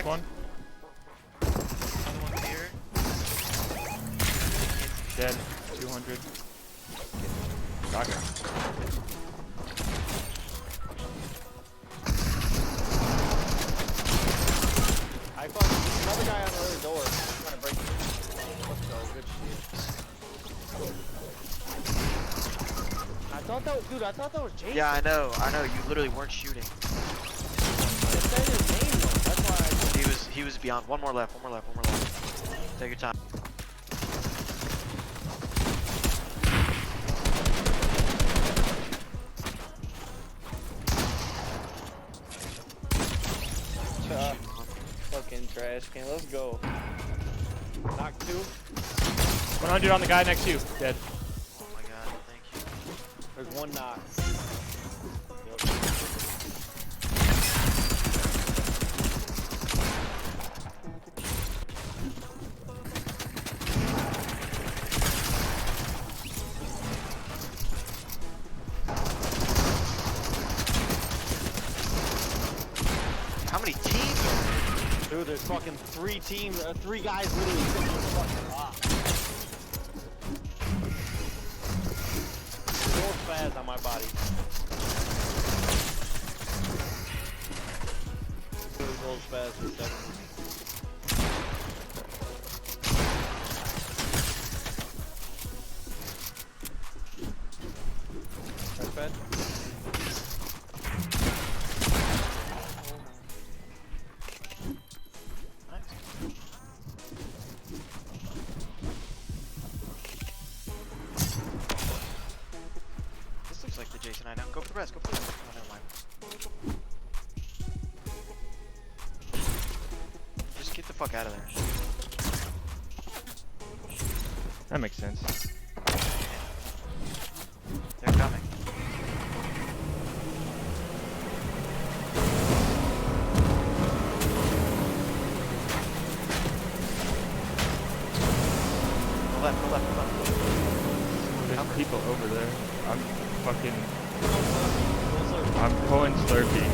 Cracked. one. Another one here. Dead. 200. Got him. I fucking another guy on the other door. I'm trying to break it. Let's go. Good shit. I thought that was, dude. I thought that was Jason. Yeah, I know. You literally weren't shooting. It said his name though. That's why He was beyond. One more left. Take your time. Fucking trash can. Let's go. Knock 2. 100 on the guy next to you. Dead. Oh my god, thank you. There's one knock. How many teams are there? Dude, there's fucking 3 teams, 3 guys literally sitting on the fucking rock. Four spaz on my body. Two gold spaz for 7. That's bad. This looks like the Jason I know. Go for the rest. Oh, never mind. Just get the fuck out of there. That makes sense. They're coming. Go left. There's people over there. I'm pulling Slurpee.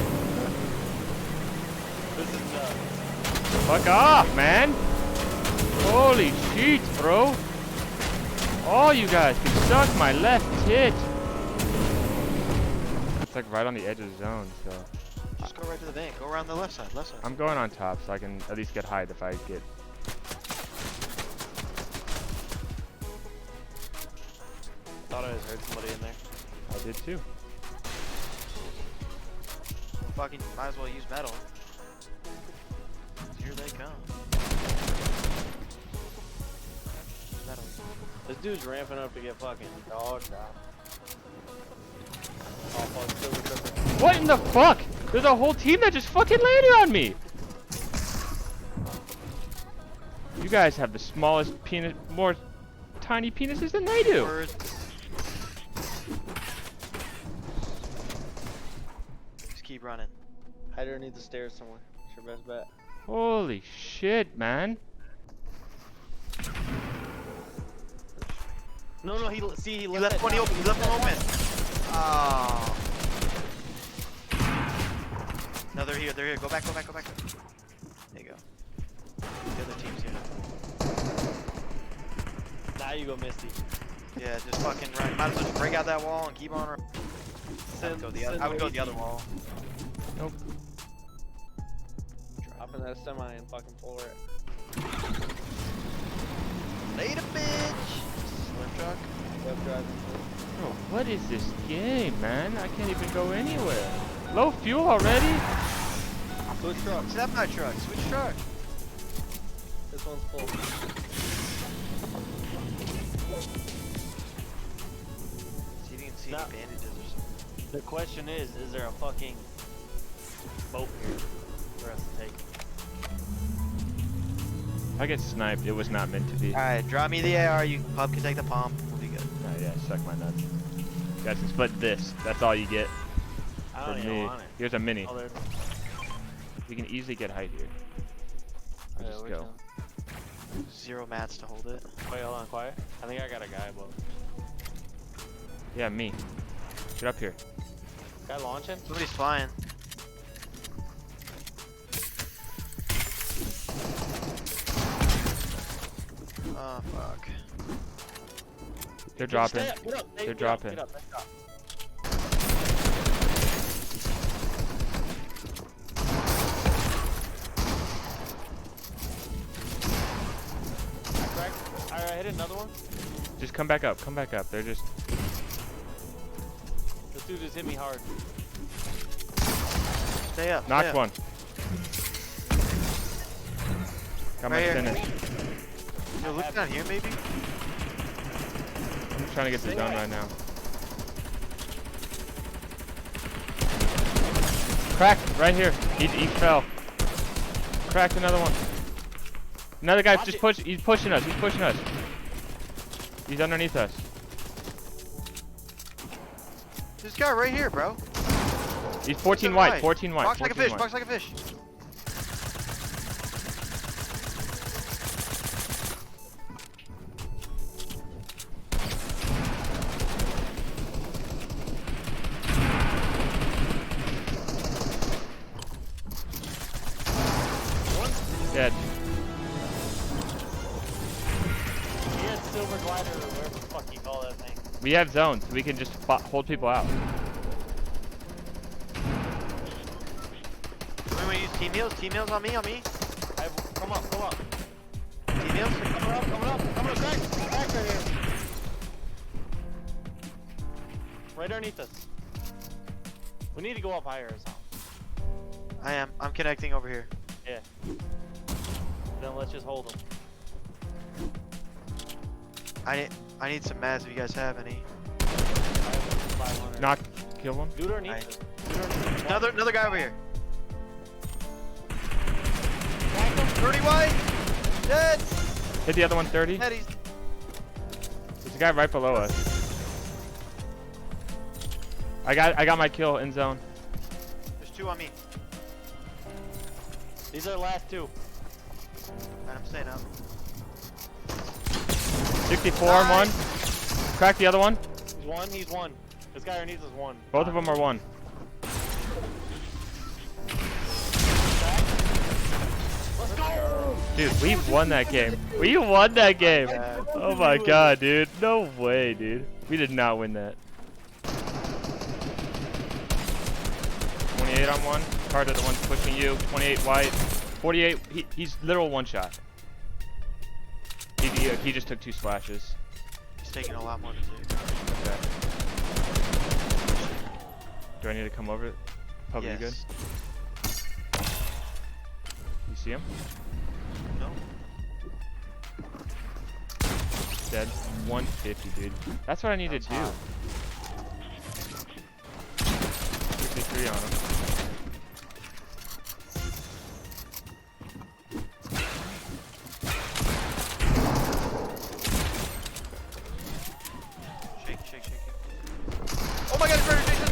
This is Fuck off, man! Holy shit, bro! All you guys can suck my left tit! It's like right on the edge of the zone, so... Just go right to the bank. Go around the left side. I'm going on top so I can at least get hide if I get... thought I just heard somebody in there. I did too. Well, fucking might as well use metal. Here they come. Metal. This dude's ramping up to get fucking dog shot. What in the fuck? There's a whole team that just fucking landed on me! You guys have the smallest penis, more tiny penises than they do. Words. Just keep running. Hide underneath the stairs somewhere. It's your best bet. Holy shit, man. No, he He left one open. He left one open. Oh. No, they're here. Go back. There you go. The other team's here. Now you go, Misty. Yeah, just fucking run. Might as well just break out that wall and keep on running. I would go the other wall. Nope. Drop in that semi and fucking floor it. Later, bitch. Slim truck. Yep, driving. Bro, what is this game, man? I can't even go anywhere. Low fuel already? Switch truck. Snap my truck. Switch truck. This one's full. See if you can see Nah. any bandages or something. The question is there a fucking boat here for us to take? If I get sniped, it was not meant to be. Alright, drop me the AR. You pub can take the pump. We'll be good. Oh, yeah, suck my nuts. You guys can split this. That's all you get I from don't even me. want it. Here's a mini. Oh, there. You can easily get height here. I'll Yeah, just where's go. that? 0 mats to hold it. Wait, hold on, quiet. I think I got a guy above. Yeah, me. Get up here. Guy launching? Somebody's flying. Oh fuck. They're dropping. Stay up, get up, They're get dropping. Up, let's drop. I hit another one. Just come back up. Come back up. They're just. This dude just hit me hard. Stay up. Knocked stay up. one. Got my Right here. finish. Yo, look down here, maybe. I'm trying to get the zone right now. Crack right here. He fell. Cracked another one. Another guy just push. He's pushing us. He's pushing us. He's underneath us. This guy right here, bro. He's 14 white. Right. 14 white. Box like a 14 fish. white. Box like a fish. Dead. He had silver glider or whatever the fuck you call that thing. We have zones. So we can just hold people out. When we use team heals? Team heals on me, on me. Come up, come up. Team heals? Coming up, crack right here. Right underneath us. We need to go up higher or something. I am. I'm connecting over here. Yeah. Then let's just hold them. I need some mats if you guys have any. 500. Knock. Kill one. Dude underneath Nice. us. Dude underneath us. Another guy over here. 30 white. Dead. Hit the other one 30. Dead. He's There's a guy right below us. I got my kill in zone. There's two on me. These are the last two. Alright, I'm staying up. 64 on one. Crack the other one. He's one. This guy underneath is one. Both of them are one. Let's go! Dude, we won that game. We won that game. Oh my god, dude. No way, dude. We did not win that. 28 on one. Carter, the one pushing you. 28 white. 48. He's literal one shot. He just took 2 splashes. He's taking a lot more to do. Okay. Do I need to come over? Pub, you good? Yes. You see him? No. Dead. 150, dude. That's what I need to do. hot. 53 on him. Shake. Oh my god, it's Jason!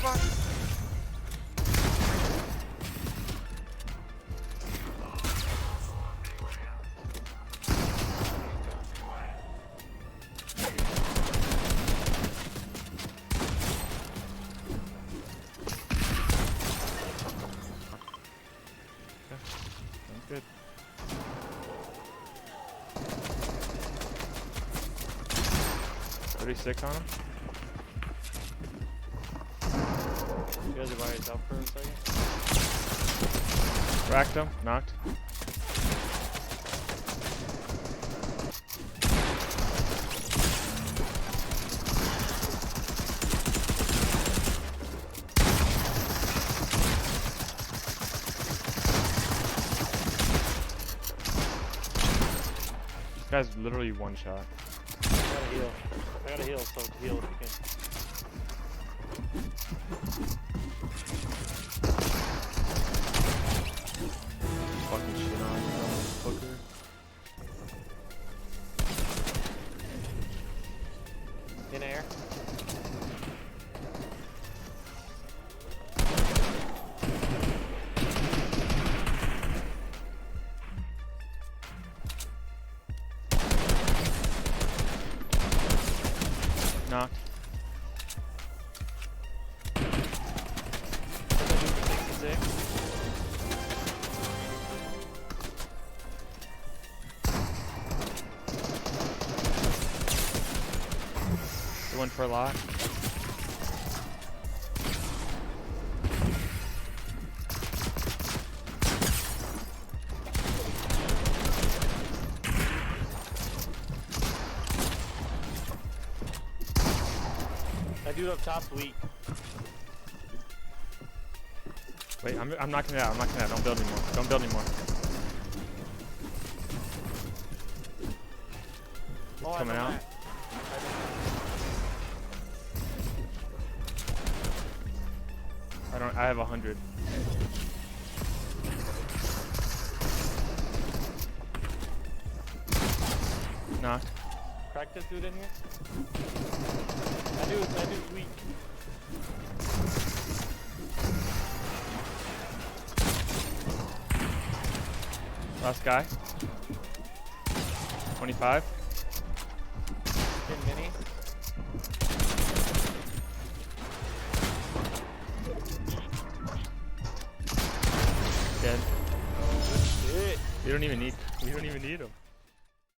Fuck. I'm good. Pretty sick on him. You guys are by yourself for a second? Racked him. Knocked. This guy's literally one shot. I gotta heal. So to heal if you can. Fucking shit on you, fucker. In air. Knocked. for a lot. That dude up top's weak. Wait, I'm knocking it out. I'm knocking it out. Don't build anymore. Don't build anymore. Oh, It's coming out. I have 100. Knock. Crack this dude in here. That dude's weak. Last guy. 25. Hit mini. Dead. Good shit. We don't even need him.